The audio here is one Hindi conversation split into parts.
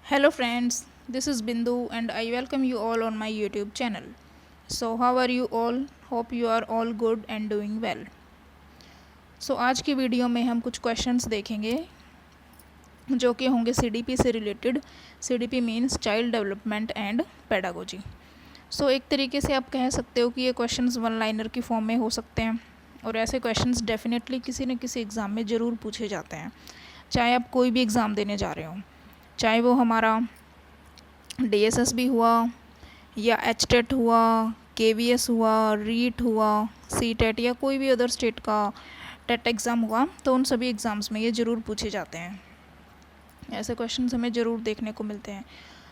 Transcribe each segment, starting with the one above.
Hello friends, this is Bindu and I welcome you all on my YouTube channel. So how are you all? Hope you are all good and doing well. So आज की वीडियो में हम कुछ क्वेश्चंस देखेंगे जो कि होंगे CDP से related. CDP means child development and pedagogy. So एक तरीके से आप कह सकते हो कि ये क्वेश्चंस वन लाइनर की फॉर्म में हो सकते हैं और ऐसे क्वेश्चंस डेफिनेटली किसी न किसी एग्ज़ाम में ज़रूर पूछे जाते हैं, चाहे आप कोई भी एग्ज़ाम देने जा रहे हो, चाहे वो हमारा DSS भी हुआ या HTET हुआ, KVS हुआ, रीट हुआ, CTET या कोई भी अदर स्टेट का टेट एग्ज़ाम हुआ, तो उन सभी एग्ज़ाम्स में ये ज़रूर पूछे जाते हैं. ऐसे क्वेश्चंस हमें ज़रूर देखने को मिलते हैं.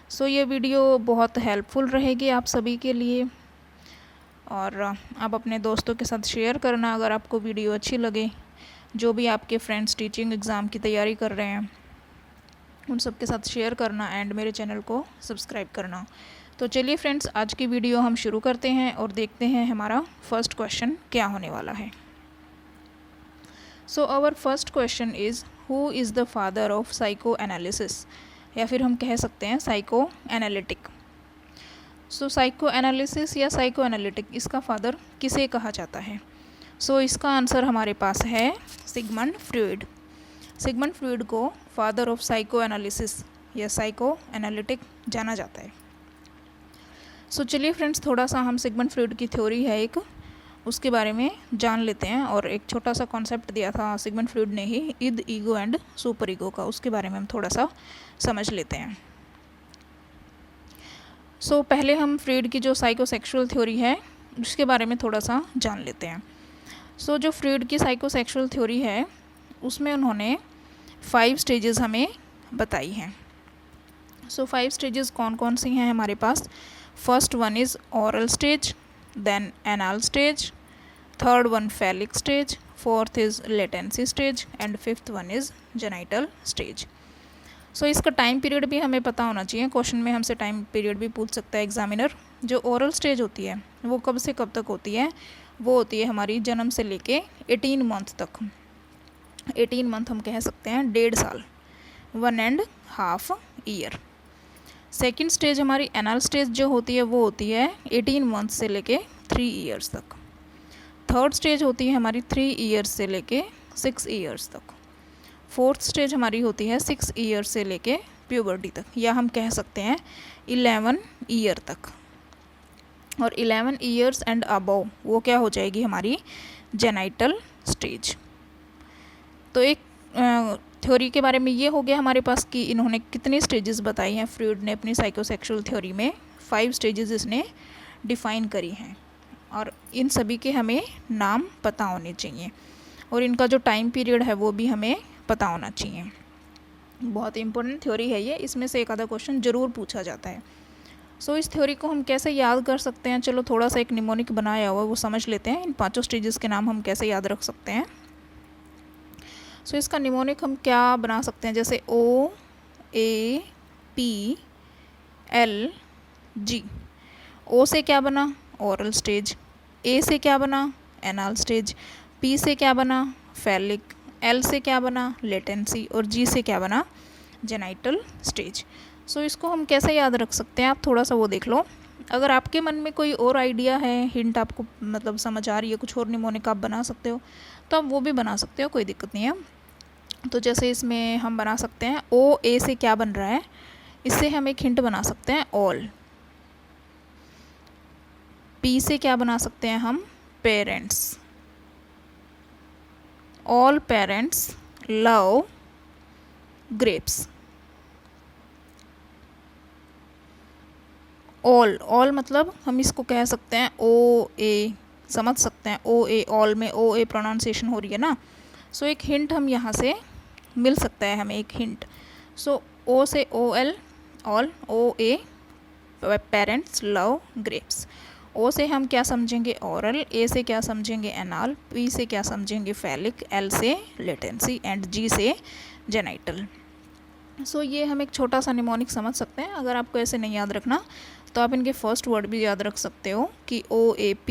सो ये वीडियो बहुत हेल्पफुल रहेगी आप सभी के लिए और आप अपने दोस्तों के साथ शेयर करना अगर आपको वीडियो अच्छी लगे. जो भी आपके फ्रेंड्स टीचिंग एग्ज़ाम की तैयारी कर रहे हैं उन सब के साथ शेयर करना एंड मेरे चैनल को सब्सक्राइब करना. तो चलिए फ्रेंड्स, आज की वीडियो हम शुरू करते हैं और देखते हैं हमारा फर्स्ट क्वेश्चन क्या होने वाला है. So our first question is who is the father of psychoanalysis, या फिर हम कह सकते हैं psychoanalytic. So psychoanalysis या साइको एनालिटिक, इसका फादर किसे कहा जाता है? सो इसका आंसर हमारे पास है सिगमंड फ्रॉइड. सिगमंड फ्रॉइड को फादर ऑफ साइको एनालिसिस या साइको एनालिटिक जाना जाता है. सो चलिए फ्रेंड्स, थोड़ा सा हम सिगमंड फ्रॉइड की थ्योरी है एक, उसके बारे में जान लेते हैं. और एक छोटा सा कॉन्सेप्ट दिया था सिगमंड फ्रॉइड ने ही, इद, ईगो एंड सुपर ईगो का, उसके बारे में हम थोड़ा सा समझ लेते हैं. सो पहले हम फ्रॉइड की जो साइकोसेक्सुअल थ्योरी है उसके बारे में थोड़ा सा जान लेते हैं. सो जो फ्रॉइड की साइकोसेक्सुअल थ्योरी है उसमें उन्होंने 5 स्टेजेस हमें बताई हैं. सो 5 स्टेजेस कौन कौन सी हैं हमारे पास? First one is oral stage, then anal stage, third one phallic stage, fourth is latency stage and fifth one is genital stage. So इसका टाइम पीरियड भी हमें पता होना चाहिए. क्वेश्चन में हमसे टाइम पीरियड भी पूछ सकता है एग्जामिनर. जो ओरल स्टेज होती है वो कब से कब तक होती है? वो होती है हमारी जन्म से लेके 18 मंथ तक. 18 मंथ हम कह सकते हैं 1.5 साल, 1.5 ईयर. सेकेंड स्टेज हमारी एनाल स्टेज जो होती है वो होती है 18 मंथ से लेके 3 ईयर्स तक. थर्ड स्टेज होती है हमारी 3 ईयर्स से लेके 6 ईयर्स तक. फोर्थ स्टेज हमारी होती है 6 ईयर्स से लेके प्यूबर्टी तक, या हम कह सकते हैं 11 ईयर तक. और 11 ईयर्स एंड अबव वो क्या हो जाएगी? हमारी जेनाइटल स्टेज. तो एक थ्योरी के बारे में ये हो गया हमारे पास कि इन्होंने कितनी स्टेजेस बताई हैं. फ्रॉइड ने अपनी साइकोसेक्सुअल थ्योरी में 5 स्टेजेस इसने डिफ़ाइन करी हैं और इन सभी के हमें नाम पता होने चाहिए और इनका जो टाइम पीरियड है वो भी हमें पता होना चाहिए. बहुत इंपॉर्टेंट थ्योरी है ये, इसमें से एक आधा क्वेश्चन ज़रूर पूछा जाता है. सो इस थ्योरी को हम कैसे याद कर सकते हैं? चलो थोड़ा सा एक निमोनिक बनाया हुआ वो समझ लेते हैं. इन 5 स्टेजेस के नाम हम कैसे याद रख सकते हैं? सो इसका निमोनिक हम क्या बना सकते हैं? जैसे O, A, P, L, G. O से क्या बना? Oral stage. A से क्या बना? Anal stage. P से क्या बना? फैलिक. L से क्या बना? लेटेंसी. और G से क्या बना? Genital stage. सो इसको हम कैसे याद रख सकते हैं? आप थोड़ा सा वो देख लो. अगर आपके मन में कोई और आइडिया है, हिंट आपको मतलब समझ आ रही है, कुछ और निमोनिक आप बना सकते हो तो आप वो भी बना सकते हो, कोई दिक्कत नहीं है. तो जैसे इसमें हम बना सकते हैं O, A से क्या बन रहा है? इससे हम एक हिंट बना सकते हैं ऑल. P से क्या बना सकते हैं हम? Parents. All parents love grapes. All मतलब हम इसको कह सकते हैं OA, समझ सकते हैं OA. ऑल में OA प्रोनाउंसिएशन हो रही है ना. सो एक हिंट हम यहाँ से मिल सकता है हमें, एक हिंट. सो O से OL, all. OA parents love grapes. O से हम क्या समझेंगे? ओरल. A से क्या समझेंगे? एनाल. P से क्या समझेंगे? फैलिक. L से लेटेंसी एंड G से जेनाइटल. सो ये हम एक छोटा सा निमोनिक समझ सकते हैं. अगर आपको ऐसे नहीं याद रखना तो आप इनके फर्स्ट वर्ड भी याद रख सकते हो कि OAP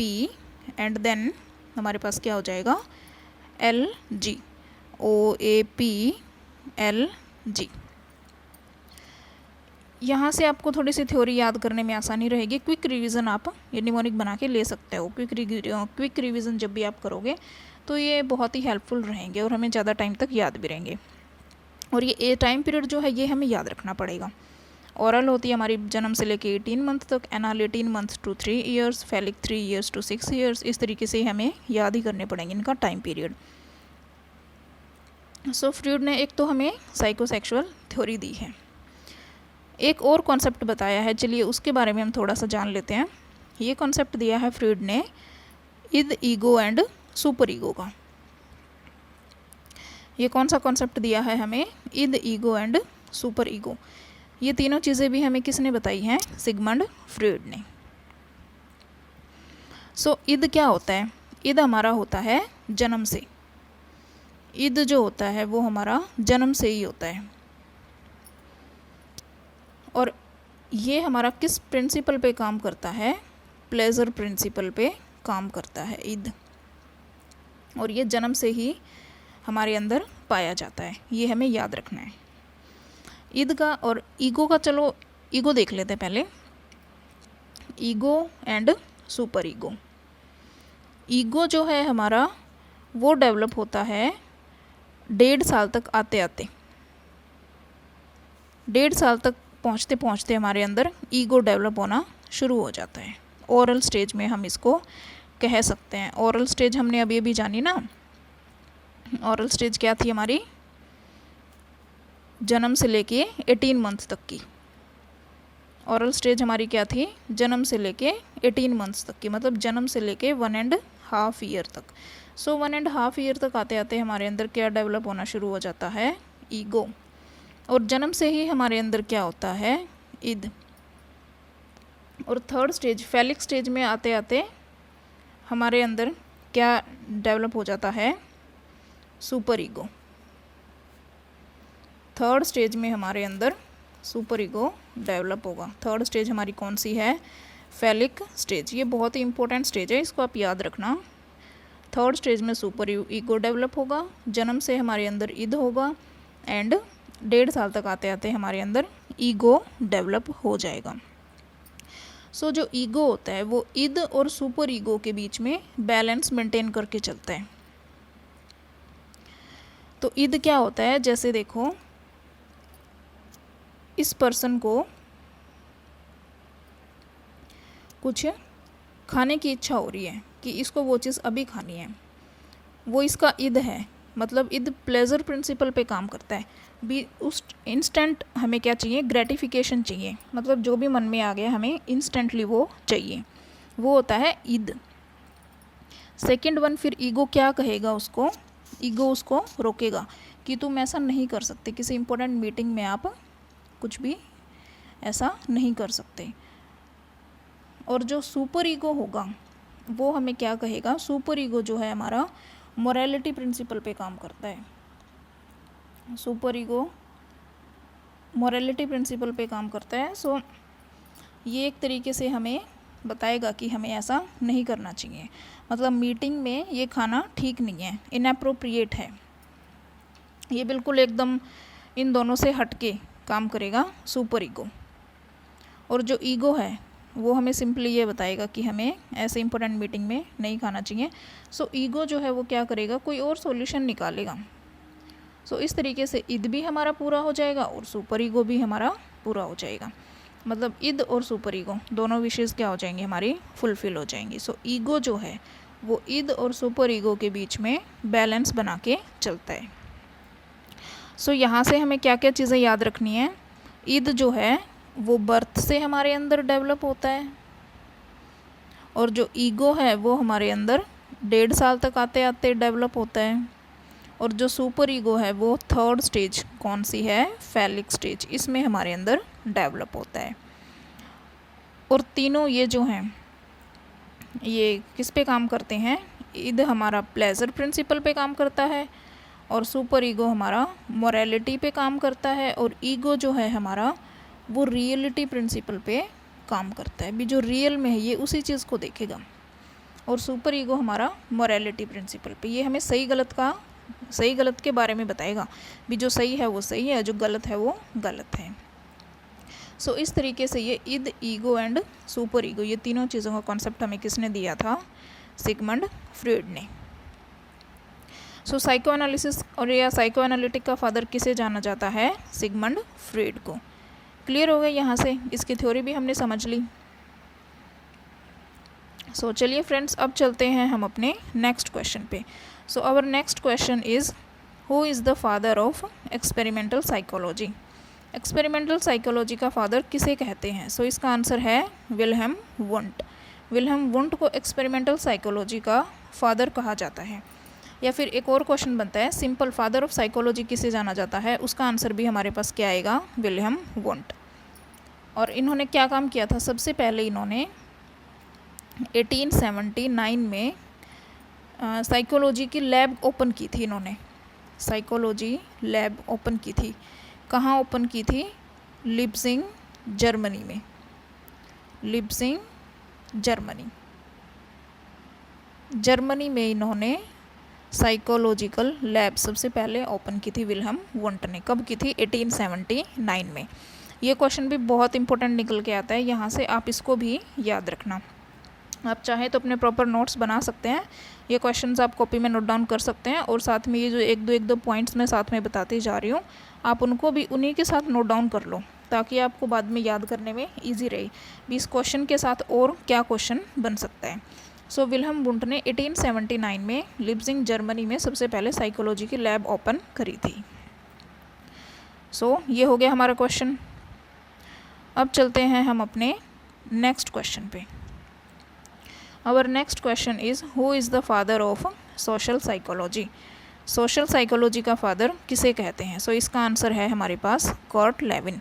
एंड देन हमारे पास क्या हो जाएगा? LG. OAP LG. यहाँ से आपको थोड़ी सी थ्योरी याद करने में आसानी रहेगी। क्विक रिवीजन आप ये निमोनिक बना के ले सकते हो। क्विक रिवीजन जब भी आप करोगे तो ये बहुत ही हेल्पफुल रहेंगे और हमें ज़्यादा टाइम तक याद भी रहेंगे। और ये टाइम पीरियड जो है ये हमें याद रखना पड़ेगा। ओरल होती है हमारी जन्म से लेके 18 मंथ तक, anal 18 month to 3 years, phallic 3 years to 6 years. इस तरीके से हमें याद ही करने पड़ेंगे इनका टाइम पीरियड। सो फ्रूड ने एक तो हमें साइकोसेक्सुअल थ्योरी दी है, एक और कॉन्सेप्ट बताया है, चलिए उसके बारे में हम थोड़ा सा जान लेते हैं। ये कॉन्सेप्ट दिया है फ्रूड ने इद, ईगो एंड सुपर ईगो का। ये कौन सा कॉन्सेप्ट दिया है हमें? इद, ईगो एंड सुपर ईगो। ये तीनों चीज़ें भी हमें किसने बताई हैं? सिगमंड फ्रूड ने। सो इद क्या होता है? इद हमारा होता है जन्म से। इद जो होता है वो हमारा जन्म से ही होता है। और ये हमारा किस प्रिंसिपल पे काम करता है? प्लेजर प्रिंसिपल पे काम करता है इद। और ये जन्म से ही हमारे अंदर पाया जाता है, ये हमें याद रखना है। इद का और ईगो का, चलो ईगो देख लेते हैं पहले। Ego and super ego. Ego जो है हमारा वो डेवलप होता है 1.5 साल तक आते आते। 1.5 साल तक पहुँचते पहुँचते हमारे अंदर ईगो डेवलप होना शुरू हो जाता है। ओरल स्टेज में हम इसको कह सकते हैं। ओरल स्टेज हमने अभी अभी जानी ना। ओरल स्टेज क्या थी हमारी? जन्म से लेके 18 मंथ तक की। ओरल स्टेज हमारी क्या थी? जन्म से लेके 18 मंथ्स तक की, मतलब जन्म से लेके 1.5 ईयर तक। सो 1.5 ईयर तक आते आते हमारे अंदर क्या डेवलप होना शुरू हो जाता है? ईगो। और जन्म से ही हमारे अंदर क्या होता है? इद। और थर्ड स्टेज, फैलिक स्टेज में आते आते हमारे अंदर क्या डेवलप हो जाता है? Super ego. थर्ड स्टेज में हमारे अंदर सुपर ईगो डेवलप होगा। थर्ड स्टेज हमारी कौन सी है? Phallic stage. ये बहुत ही इंपॉर्टेंट स्टेज है, इसको आप याद रखना। थर्ड स्टेज में सुपर ईगो डेवलप होगा, जन्म से हमारे अंदर इद होगा एंड 1.5 साल तक आते आते हमारे अंदर ईगो डेवलप हो जाएगा। सो जो ईगो होता है वो इद और सुपर ईगो के बीच में बैलेंस मेंटेन करके चलता है। तो इद क्या होता है? जैसे देखो, इस पर्सन को कुछ खाने की इच्छा हो रही है कि इसको वो चीज़ अभी खानी है, वो इसका इद है। मतलब इद प्लेजर प्रिंसिपल पे काम करता है। भी उस इंस्टेंट हमें क्या चाहिए? ग्रेटिफिकेशन चाहिए। मतलब जो भी मन में आ गया हमें इंस्टेंटली वो चाहिए, वो होता है इद। सेकंड वन, फिर ईगो क्या कहेगा उसको? ईगो उसको रोकेगा कि तुम ऐसा नहीं कर सकते, किसी इंपॉर्टेंट मीटिंग में आप कुछ भी ऐसा नहीं कर सकते। और जो सुपर ईगो होगा वो हमें क्या कहेगा? सुपर ईगो जो है हमारा मोरालिटी प्रिंसिपल पे काम करता है। सुपर ईगो मोरालिटी प्रिंसिपल पे काम करता है। सो ये एक तरीके से हमें बताएगा कि हमें ऐसा नहीं करना चाहिए। मतलब मीटिंग में ये खाना ठीक नहीं है, इनएप्रोप्रिएट है। ये बिल्कुल एकदम इन दोनों से हटके काम करेगा सुपर ईगो। और जो ईगो है वो हमें सिंपली ये बताएगा कि हमें ऐसे इंपॉर्टेंट मीटिंग में नहीं खाना चाहिए। सो ईगो जो है वो क्या करेगा? कोई और सॉल्यूशन निकालेगा। सो इस तरीके से इद भी हमारा पूरा हो जाएगा और सुपर ईगो भी हमारा पूरा हो जाएगा। मतलब इद और सुपर ईगो दोनों विशेष क्या हो जाएंगे? हमारी फुलफिल हो जाएंगी। सो ईगो जो है वो इद और सुपर ईगो के बीच में बैलेंस बना के चलता है। सो यहाँ से हमें क्या क्या चीज़ें याद रखनी है? इद जो है वो बर्थ से हमारे अंदर डेवलप होता है, और जो ईगो है वो हमारे अंदर 1.5 साल तक आते आते डेवलप होता है। और जो सुपर ईगो है वो थर्ड स्टेज कौन सी है? Phallic stage. इसमें हमारे अंदर डेवलप होता है। और तीनों ये जो हैं ये किस पे काम करते हैं? इद हमारा प्लेजर प्रिंसिपल पे काम करता है, और सुपर ईगो हमारा मोरालिटी पे काम करता है, और ईगो जो है हमारा वो रियलिटी प्रिंसिपल पे काम करता है। भी जो रियल में है ये उसी चीज़ को देखेगा। और सुपर ईगो हमारा मोरालिटी प्रिंसिपल पे ये हमें सही गलत के बारे में बताएगा। भी जो सही है वो सही है, जो गलत है वो गलत है। सो इस तरीके से ये इद, ईगो एंड सुपर ईगो, ये तीनों चीज़ों का कॉन्सेप्ट हमें किसने दिया था? सिगमंड फ्रॉइड ने। सो साइको एनालिसिस और या साइको एनालिटिक का फादर किसे जाना जाता है? सिगमंड फ्रॉइड को। क्लियर हो गया यहाँ से, इसकी थ्योरी भी हमने समझ ली। सो चलिए फ्रेंड्स, अब चलते हैं हम अपने नेक्स्ट क्वेश्चन पे। So our next question is, who is the father of experimental psychology? Experimental psychology का फादर किसे कहते हैं? सो इसका आंसर है विल्हेम वुंट। विल्हेम वुंट को एक्सपेरिमेंटल साइकोलॉजी का फादर कहा जाता है। या फिर एक और क्वेश्चन बनता है, सिंपल फादर ऑफ साइकोलॉजी किसे जाना जाता है? उसका आंसर भी हमारे पास क्या आएगा? Wilhelm Wundt. और इन्होंने क्या काम किया था? सबसे पहले इन्होंने 1879 में साइकोलॉजी की लैब ओपन की थी। इन्होंने साइकोलॉजी लैब ओपन की थी। कहाँ ओपन की थी? लिप्जिंग, जर्मनी में। लिप्जिंग, जर्मनी में इन्होंने साइकोलॉजिकल लैब सबसे पहले ओपन की थी विल्हेम वुंट ने। कब की थी? 1879 में। ये क्वेश्चन भी बहुत इंपॉर्टेंट निकल के आता है यहाँ से, आप इसको भी याद रखना। आप चाहे तो अपने प्रॉपर नोट्स बना सकते हैं, ये क्वेश्चंस आप कॉपी में नोट डाउन कर सकते हैं, और साथ में ये जो एक दो पॉइंट्स मैं साथ में बताती जा रही हूँ, आप उनको भी उन्हीं के साथ नोट डाउन कर लो, ताकि आपको बाद में याद करने में ईजी रहे। 20 क्वेश्चन के साथ और क्या क्वेश्चन बन सकता है। सो विल्हेम वुंट ने 1879 में लिप्जिंग, जर्मनी में सबसे पहले साइकोलॉजी की लैब ओपन करी थी। सो ये हो गया हमारा क्वेश्चन। अब चलते हैं हम अपने नेक्स्ट क्वेश्चन पे। Our next question is, who is the father of social psychology? Social psychology का फादर किसे कहते हैं? सो इसका आंसर है हमारे पास कर्ट लेविन।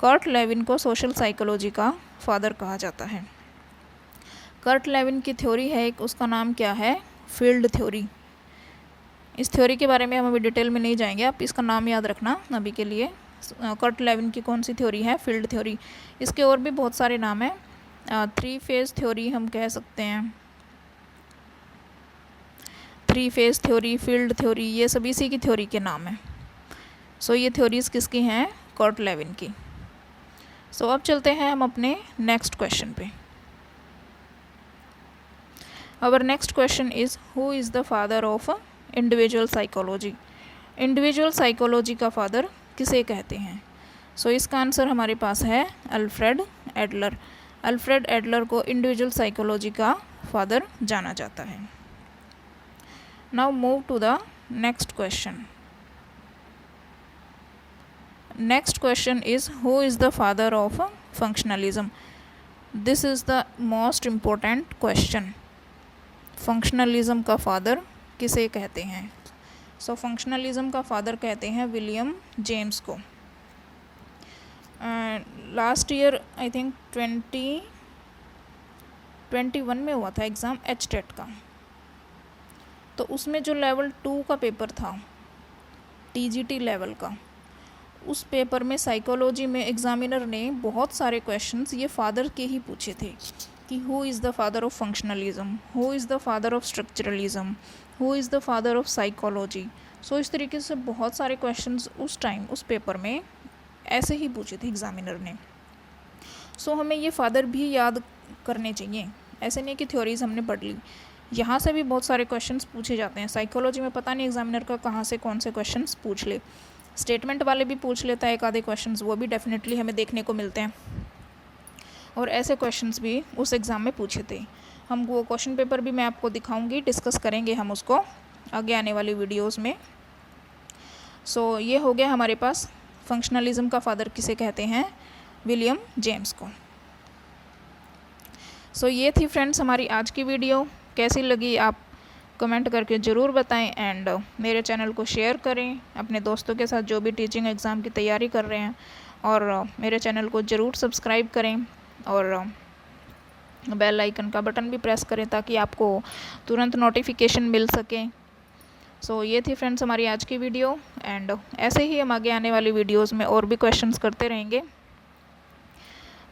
कर्ट लेविन को सोशल साइकोलॉजी का फादर कहा जाता है। कर्ट लेविन की थ्योरी है एक, उसका नाम क्या है? Field theory. इस थ्योरी के बारे में हम अभी डिटेल में नहीं जाएंगे, आप इसका नाम याद रखना अभी के लिए। कर्ट लेविन की कौन सी थ्योरी है? Field theory. इसके और भी बहुत सारे नाम हैं। 3 फेज थ्योरी हम कह सकते हैं, 3 फेज थ्योरी, फील्ड थ्योरी, ये सभी इसी की थ्योरी के नाम हैं। सो ये थ्योरीज किसकी हैं? कर्ट लेविन की। सो अब चलते हैं हम अपने नेक्स्ट क्वेश्चन पे। Our next question is, who is the father of individual psychology? Individual psychology का फादर किसे कहते हैं? सो इसका आंसर हमारे पास है अल्फ्रेड एडलर। अल्फ्रेड एडलर को इंडिविजुअल साइकोलॉजी का फादर जाना जाता है। Now move to the next question. Next question is, who is the father of functionalism? This is the most important question. Functionalism का फादर किसे कहते हैं? सो फंक्शनलिज्म का फादर कहते हैं विलियम जेम्स को। लास्ट ईयर आई थिंक 2021 में हुआ था एग्ज़ाम HTET का, तो उसमें जो लेवल 2 का पेपर था, TGT लेवल का, उस पेपर में साइकोलॉजी में एग्जामिनर ने बहुत सारे क्वेश्चंस ये फादर के ही पूछे थे कि who is the father of functionalism, who is the father of structuralism, who is the father of psychology. So इस तरीके से बहुत सारे क्वेश्चंस उस टाइम उस पेपर में ऐसे ही पूछे थे एग्जामिनर ने। सो हमें ये फादर भी याद करने चाहिए, ऐसे नहीं कि थ्योरीज हमने पढ़ ली, यहाँ से भी बहुत सारे क्वेश्चंस पूछे जाते हैं। साइकोलॉजी में पता नहीं एग्जामिनर का कहाँ से कौन से क्वेश्चंस पूछ ले, स्टेटमेंट वाले भी पूछ लेता है एक आधे क्वेश्चंस, वो भी डेफिनेटली हमें देखने को मिलते हैं, और ऐसे क्वेश्चंस भी उस एग्ज़ाम में पूछे थे। हम वो क्वेश्चन पेपर भी मैं आपको दिखाऊंगी, डिस्कस करेंगे हम उसको आगे आने वाली वीडियोस में। सो ये हो गया हमारे पास फंक्शनलिज्म का फादर किसे कहते हैं? विलियम जेम्स को। सो ये थी फ्रेंड्स हमारी आज की वीडियो। कैसी लगी आप कमेंट करके ज़रूर बताएं, एंड मेरे चैनल को शेयर करें अपने दोस्तों के साथ जो भी टीचिंग एग्ज़ाम की तैयारी कर रहे हैं, और मेरे चैनल को ज़रूर सब्सक्राइब करें और बेल आइकन का बटन भी प्रेस करें ताकि आपको तुरंत नोटिफिकेशन मिल सके। सो ये थी फ्रेंड्स हमारी आज की वीडियो, एंड ऐसे ही हम आगे आने वाली वीडियोस में और भी क्वेश्चंस करते रहेंगे।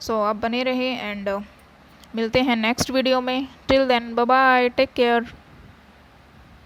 सो आप बने रहें, एंड मिलते हैं नेक्स्ट वीडियो में। Till then bye bye, take care.